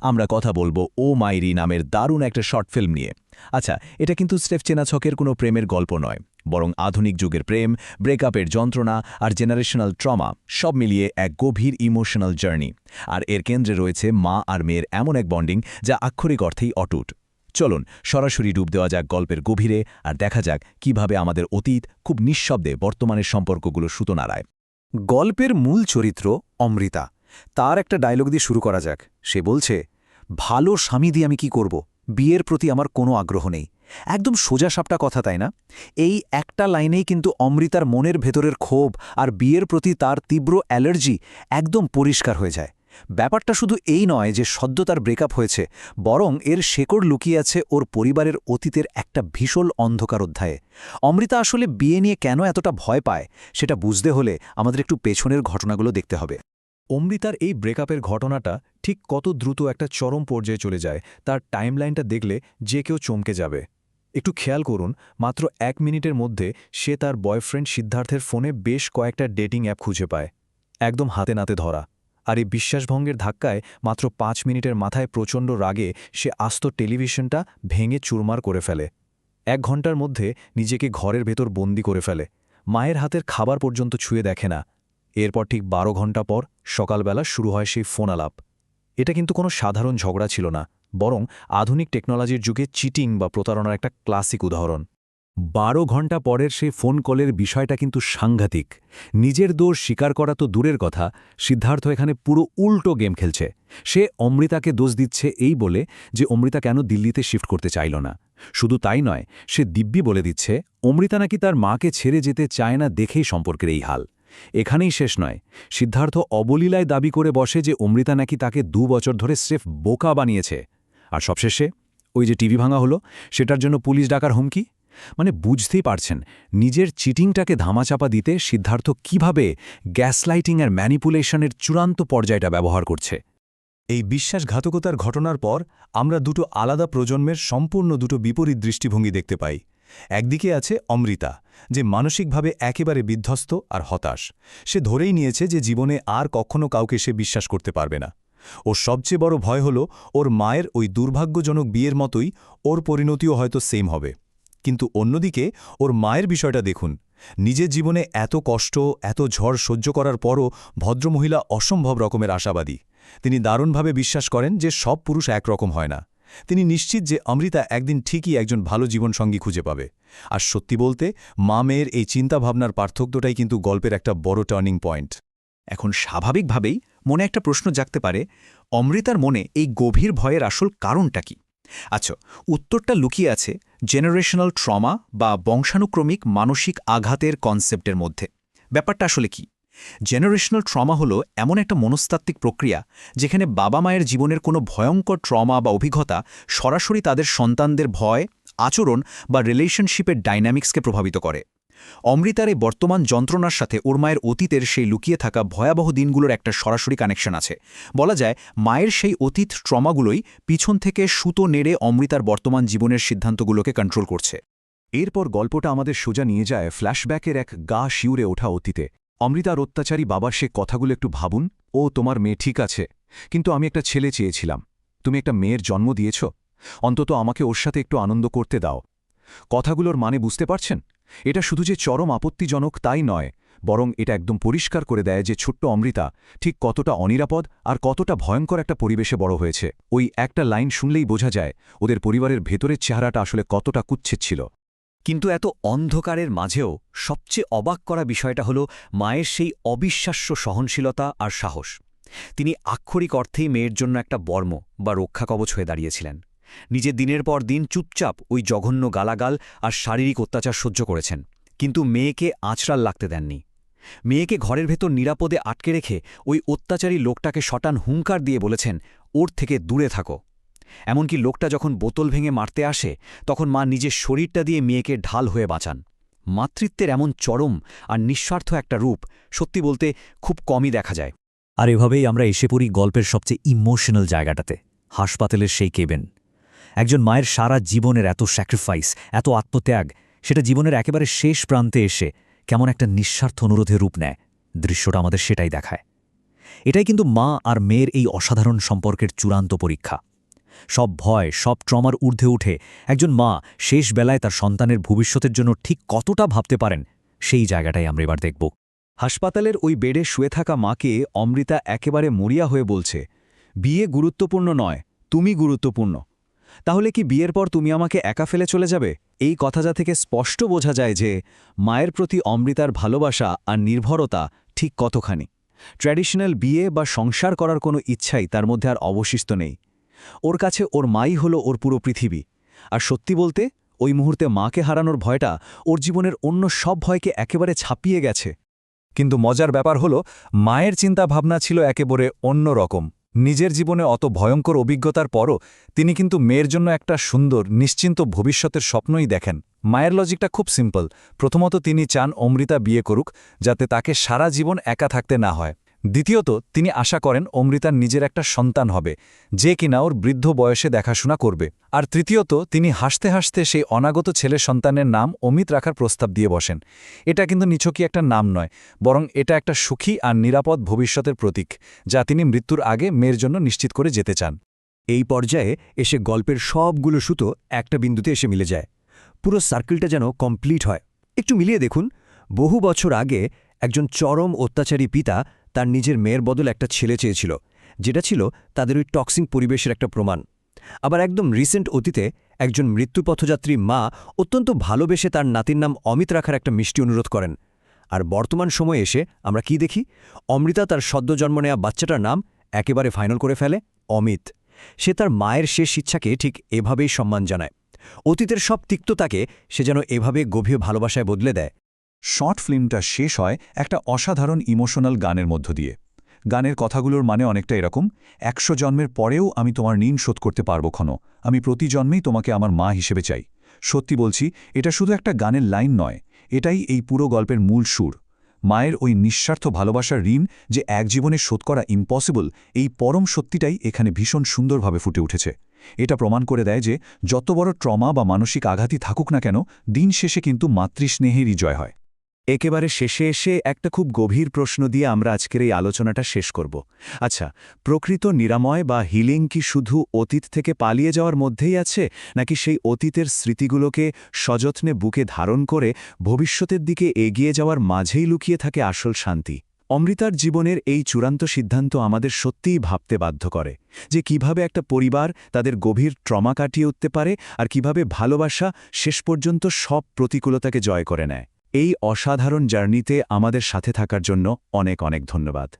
আমরা কথা বলবো ও মাইরি নামের দারুণ একটা শর্ট ফিল্ম নিয়ে। আচ্ছা, এটা কিন্তু স্রেফ চেনাছকের কোনো প্রেমের গল্প নয়, বরং আধুনিক যুগের প্রেম, ব্রেকআপের যন্ত্রণা আর জেনারেশনাল ট্রমা সব মিলিয়ে এক গভীর ইমোশনাল জার্নি। আর এর কেন্দ্রে রয়েছে মা আর মেয়ের এমন এক বন্ডিং যা আক্ষরিক অর্থেই অটুট। চলুন সরাসরি ডুব দেওয়া যাক গল্পের গভীরে আর দেখা যাক কিভাবে আমাদের অতীত খুব নিঃশব্দে বর্তমানের সম্পর্কগুলো সুতো নাড়ায়। গল্পের মূল চরিত্র অমৃতা। তার একটা ডায়লগ দিয়ে শুরু করা যাক। সে বলছে, ভালো স্বামী দিয়ে আমি কি করব, বিয়ের প্রতি আমার কোনো আগ্রহ নেই। একদম সোজাসাপটা কথা, তাই না? এই একটা লাইনেই কিন্তু অমৃতার মনের ভেতরের ক্ষোভ আর বিয়ের প্রতি তার তীব্র অ্যালার্জি একদম পরিষ্কার হয়ে যায়। ব্যাপারটা শুধু এই নয় যে সদ্য তার ব্রেকআপ হয়েছে, বরং এর শেকড় লুকিয়ে আছে ওর পরিবারের অতীতের একটা ভীষণ অন্ধকার অধ্যায়ে। অমৃতা আসলে বিয়ে নিয়ে কেন এতটা ভয় পায় সেটা বুঝতে হলে আমাদের একটু পেছনের ঘটনাগুলো দেখতে হবে। অমৃতার এই ব্রেকআপের ঘটনাটা ঠিক কত দ্রুত একটা চরম পর্যায়ে চলে যায় তার টাইমলাইনটা দেখলে যে কেউ চমকে যাবে। একটু খেয়াল করুন, মাত্র 1 মিনিটের মধ্যে সে তার বয়ফ্রেন্ড সিদ্ধার্থের ফোনে বেশ কয়েকটা ডেটিং অ্যাপ খুঁজে পায়, একদম হাতে নাতে ধরা। আর এই বিশ্বাসভঙ্গের ধাক্কায় মাত্র 5 মিনিটের মাথায় প্রচণ্ড রাগে সে আস্ত টেলিভিশনটা ভেঙে চুরমার করে ফেলে। 1 ঘন্টার মধ্যে নিজেকে ঘরের ভেতর বন্দি করে ফেলে, মায়ের হাতের খাবার পর্যন্ত ছুঁয়ে দেখে না। এরপর ঠিক 12 ঘন্টা পর সকালবেলা শুরু হয় সেই ফোন আলাপ। এটা কিন্তু কোনো সাধারণ ঝগড়া ছিল না, বরং আধুনিক টেকনোলজির যুগে চিটিং বা প্রতারণার একটা ক্লাসিক উদাহরণ। 12 ঘন্টা পরের সেই ফোন কলের বিষয়টা কিন্তু সাংঘাতিক। নিজের দোষ স্বীকার করা তো দূরের কথা, সিদ্ধার্থ এখানে পুরো উল্টো গেম খেলছে। সে অমৃতাকে দোষ দিচ্ছে এই বলে যে অমৃতা কেন দিল্লিতে শিফট করতে চাইল না। শুধু তাই নয়, সে দিব্যি বলে দিচ্ছে অমৃতা নাকি তার মাকে ছেড়ে যেতে চায় না দেখেই সম্পর্কের এই হাল। এখানেই শেষ নয়, সিদ্ধার্থ অবলীলায় দাবি করে বসে যে অমৃতা নাকি তাকে 2 বছর ধরে স্রেফ বোকা বানিয়েছে। আর সবশেষে ওই যে টিভি ভাঙা হলো, সেটার জন্য পুলিশ ডাকার হুমকি। মানে বুঝতেই পারছেন, নিজের চিটিংটাকে ধামাচাপা দিতে সিদ্ধার্থ কিভাবে গ্যাসলাইটিং আর ম্যানিপুলেশনের চূড়ান্ত পর্যায়টা ব্যবহার করছে। এই বিশ্বাসঘাতকতার ঘটনার পর আমরা দুটো আলাদা প্রজন্মের সম্পূর্ণ দুটো বিপরীত দৃষ্টিভঙ্গি দেখতে পাই। একদিকে আছে অমৃতা, যে মানসিকভাবে একেবারে বিধ্বস্ত আর হতাশ। সে ধরেই নিয়েছে যে জীবনে আর কখনো কাউকে সে বিশ্বাস করতে পারবে না। ওর সবচেয়ে বড় ভয় হল ওর মায়ের ওই দুর্ভাগ্যজনক বিয়ের মতোই ওর পরিণতিও হয়তো সেম হবে। কিন্তু অন্যদিকে ওর মায়ের বিষয়টা দেখুন। নিজের জীবনে এত কষ্ট, এত ঝড় সহ্য করার পরও ভদ্রমহিলা অসম্ভব রকমের আশাবাদী। তিনি দারুণভাবে বিশ্বাস করেন যে সব পুরুষ একরকম হয় না। তিনি নিশ্চিত যে অমৃতা একদিন ঠিকই একজন ভালো জীবনসঙ্গী খুঁজে পাবে। আর সত্যি বলতে, মা মেয়ের এই চিন্তাভাবনার পার্থক্যটাই কিন্তু গল্পের একটা বড় টার্নিং পয়েন্ট। এখন স্বাভাবিকভাবেই মনে একটা প্রশ্ন জাগতে পারে, অমৃতার মনে এই গভীর ভয়ের আসল কারণটা কি? আচ্ছা, উত্তরটা লুকিয়ে আছে জেনারেশনাল ট্রমা বা বংশানুক্রমিক মানসিক আঘাতের কনসেপ্টের মধ্যে। ব্যাপারটা আসলে কি? জেনারেশনাল ট্রমা হলো এমন একটা মনস্তাত্ত্বিক প্রক্রিয়া যেখানে বাবা মায়ের জীবনের কোনো ভয়ঙ্কর ট্রমা বা অভিজ্ঞতা সরাসরি তাদের সন্তানদের ভয়, আচরণ বা রিলেশনশিপের ডাইনামিক্সকে প্রভাবিত করে। অমৃতার এই বর্তমান যন্ত্রণার সাথে ওর মায়ের অতীতের সেই লুকিয়ে থাকা ভয়াবহ দিনগুলোর একটা সরাসরি কানেকশন আছে। বলা যায় মায়ের সেই অতীত ট্রমাগুলোই পিছন থেকে সুতো নেড়ে অমৃতার বর্তমান জীবনের সিদ্ধান্তগুলোকে কন্ট্রোল করছে। এরপর গল্পটা আমাদের সোজা নিয়ে যায় ফ্ল্যাশব্যাকের এক গা শিউরে ওঠা অতীতে। অমৃতার অত্যাচারী বাবার সে কথাগুলো একটু ভাবুন। ও, তোমার মেয়ে ঠিক আছে, কিন্তু আমি একটা ছেলে চেয়েছিলাম। তুমি একটা মেয়ের জন্ম দিয়েছ, অন্তত আমাকে ওর সাথে একটু আনন্দ করতে দাও। কথাগুলোর মানে বুঝতে পারছেন? এটা শুধু যে চরম আপত্তিজনক তাই নয়, বরং এটা একদম পরিষ্কার করে দেয় যে ছোট্ট অমৃতা ঠিক কতটা অনিরাপদ আর কতটা ভয়ঙ্কর একটা পরিবেশে বড় হয়েছে। ওই একটা লাইন শুনলেই বোঝা যায় ওদের পরিবারের ভেতরের চেহারাটা আসলে কতটা কুৎসিত ছিল। কিন্তু এত অন্ধকারের মাঝেও সবচেয়ে অবাক করা বিষয়টা হলো মায়ের সেই অবিশ্বাস্য সহনশীলতা আর সাহস। তিনি আক্ষরিক অর্থেই মেয়ের জন্য একটা বর্ম বা রক্ষাকবচ হয়ে দাঁড়িয়েছিলেন। নিজে দিনের পর দিন চুপচাপ ওই জঘন্য গালাগাল আর শারীরিক অত্যাচার সহ্য করেছেন, কিন্তু মেয়েকে আঁচড়াল লাগতে দেননি। মেয়েকে ঘরের ভেতর নিরাপদে আটকে রেখে ওই অত্যাচারী লোকটাকে শটান হুঙ্কার দিয়ে বলেছেন, ওর থেকে দূরে থাকো। এমনকি লোকটা যখন বোতল ভেঙে মারতে আসে, তখন মা নিজের শরীরটা দিয়ে মেয়েকে ঢাল হয়ে বাঁচান। মাতৃত্বের এমন চরম আর নিঃস্বার্থ একটা রূপ সত্যি বলতে খুব কমই দেখা যায়। আর এভাবেই আমরা এসে পড়ি গল্পের সবচেয়ে ইমোশনাল জায়গাটাতে, হাসপাতালের সেই কেবিন। একজন মায়ের সারা জীবনের এত স্যাক্রিফাইস, এত আত্মত্যাগ, সেটা জীবনের একেবারে শেষ প্রান্তে এসে কেমন একটা নিঃস্বার্থ অনুরোধে রূপ নেয়। দৃশ্যটা আমাদের সেটাই দেখায়। এটাই কিন্তু মা আর মেয়ের এই অসাধারণ সম্পর্কের চূড়ান্ত পরীক্ষা। সব ভয়, সব ট্রমার ঊর্ধ্বে উঠে একজন মা শেষ বেলায় তার সন্তানের ভবিষ্যতের জন্য ঠিক কতটা ভাবতে পারেন, সেই জায়গাটাই আমরা এবার দেখব। হাসপাতালের ওই বেডে শুয়ে থাকা মাকে অমৃতা একেবারে মরিয়া হয়ে বলছে, বিয়ে গুরুত্বপূর্ণ নয়, তুমি গুরুত্বপূর্ণ। তাহলে কি বিয়ের পর তুমি আমাকে একা ফেলে চলে যাবে? এই কথাটা থেকে স্পষ্ট বোঝা যায় যে মায়ের প্রতি অমৃতার ভালোবাসা আর নির্ভরতা ঠিক কতখানি। ট্র্যাডিশনাল বিয়ে বা সংসার করার কোনো ইচ্ছাই তার মধ্যে আর অবশিষ্ট নেই। ওর কাছে ওর মাই হলো ওর পুরো পৃথিবী। আর সত্যি বলতে ওই মুহূর্তে মাকে হারানোর ভয়টা ওর জীবনের অন্য সব ভয়কে একেবারে ছাপিয়ে গেছে। কিন্তু মজার ব্যাপার হলো, মায়ের চিন্তা ভাবনা ছিল একেবারে অন্য রকম। নিজের জীবনে অত ভয়ঙ্কর অভিজ্ঞতার পরও তিনি কিন্তু মেয়ের জন্য একটা সুন্দর, নিশ্চিন্ত ভবিষ্যতের স্বপ্নই দেখেন। মায়ের লজিকটা খুব সিম্পল। প্রথমত তিনি চান অমৃতা বিয়ে করুক, যাতে তাকে সারা জীবন একা থাকতে না হয়। দ্বিতীয়ত তিনি আশা করেন অমৃতার নিজের একটা সন্তান হবে, যে কিনা ওর বৃদ্ধ বয়সে দেখাশোনা করবে। আর তৃতীয়ত তিনি হাসতে হাসতে সেই অনাগত ছেলে সন্তানের নাম অমিত রাখার প্রস্তাব দিয়ে বসেন। এটা কিন্তু নিছকই একটা নাম নয়, বরং এটা একটা সুখী আর নিরাপদ ভবিষ্যতের প্রতীক, যা তিনি মৃত্যুর আগে মেয়ের জন্য নিশ্চিত করে যেতে চান। এই পর্যায়ে এসে গল্পের সবগুলো সুতো একটা বিন্দুতে এসে মিলে যায়। পুরো সার্কেলটা যেন কমপ্লিট হয়। একটু মিলিয়ে দেখুন, বহু বছর আগে একজন চরম অত্যাচারী পিতা তার নিজের মেয়ের বদল একটা ছেলে চেয়েছিল, যেটা ছিল তাদের ওই টক্সিক পরিবেশের একটা প্রমাণ। আবার একদম রিসেন্ট অতীতে একজন মৃত্যুপথযাত্রী মা অত্যন্ত ভালোবেসে তার নাতির নাম অমিত রাখার একটা মিষ্টি অনুরোধ করেন। আর বর্তমান সময়ে এসে আমরা কি দেখি? অমৃতা তার সদ্য জন্ম নেওয়া বাচ্চাটার নাম একেবারে ফাইনাল করে ফেলে অমিত। সে তার মায়ের শেষ ইচ্ছাকে ঠিক এভাবেই সম্মান জানায়। অতীতের সব তিক্ততাকে সে যেন এভাবে গভীর ভালোবাসায় বদলে দেয়। শর্ট ফিল্মটা শেষ হয় একটা অসাধারণ ইমোশনাল গানের মধ্য দিয়ে। গানের কথাগুলোর মানে অনেকটা এরকম: ১০০ জন্মের পরেও আমি তোমার ঋণ শোধ করতে পারব ক্ষণ, আমি প্রতি জন্মেই তোমাকে আমার মা হিসেবে চাই। সত্যি বলছি, এটা শুধু একটা গানের লাইন নয়, এটাই এই পুরো গল্পের মূল সুর। মায়ের ওই নিঃস্বার্থ ভালোবাসার ঋণ যে এক জীবনে শোধ করা ইম্পসিবল, এই পরম সত্যিটাই এখানে ভীষণ সুন্দরভাবে ফুটে উঠেছে। এটা প্রমাণ করে দেয় যে যত বড় ট্রমা বা মানসিক আঘাতই থাকুক না কেন, দিন শেষে কিন্তু মাতৃস্নেহেরই জয় হয়। একেবারে শেষে এসে একটা খুব গভীর প্রশ্ন দিয়ে আমরা আজকের এই আলোচনাটা শেষ করব। আচ্ছা, প্রকৃত নিরাময় বা হিলিং কি শুধু অতীত থেকে পালিয়ে যাওয়ার মধ্যেই আছে, নাকি সেই অতীতের স্মৃতিগুলোকে সযত্নে বুকে ধারণ করে ভবিষ্যতের দিকে এগিয়ে যাওয়ার মাঝেই লুকিয়ে থাকে আসল শান্তি? অমৃতার জীবনের এই চূড়ান্ত সিদ্ধান্ত আমাদের সত্যিই ভাবতে বাধ্য করে যে কিভাবে একটা পরিবার তাদের গভীর ট্রমা কাটিয়ে উঠতে পারে, আর কিভাবে ভালোবাসা শেষ পর্যন্ত সব প্রতিকূলতাকে জয় করে নেয়। এই অসাধারণ জার্নিতে আমাদের সাথে থাকার জন্য অনেক অনেক ধন্যবাদ।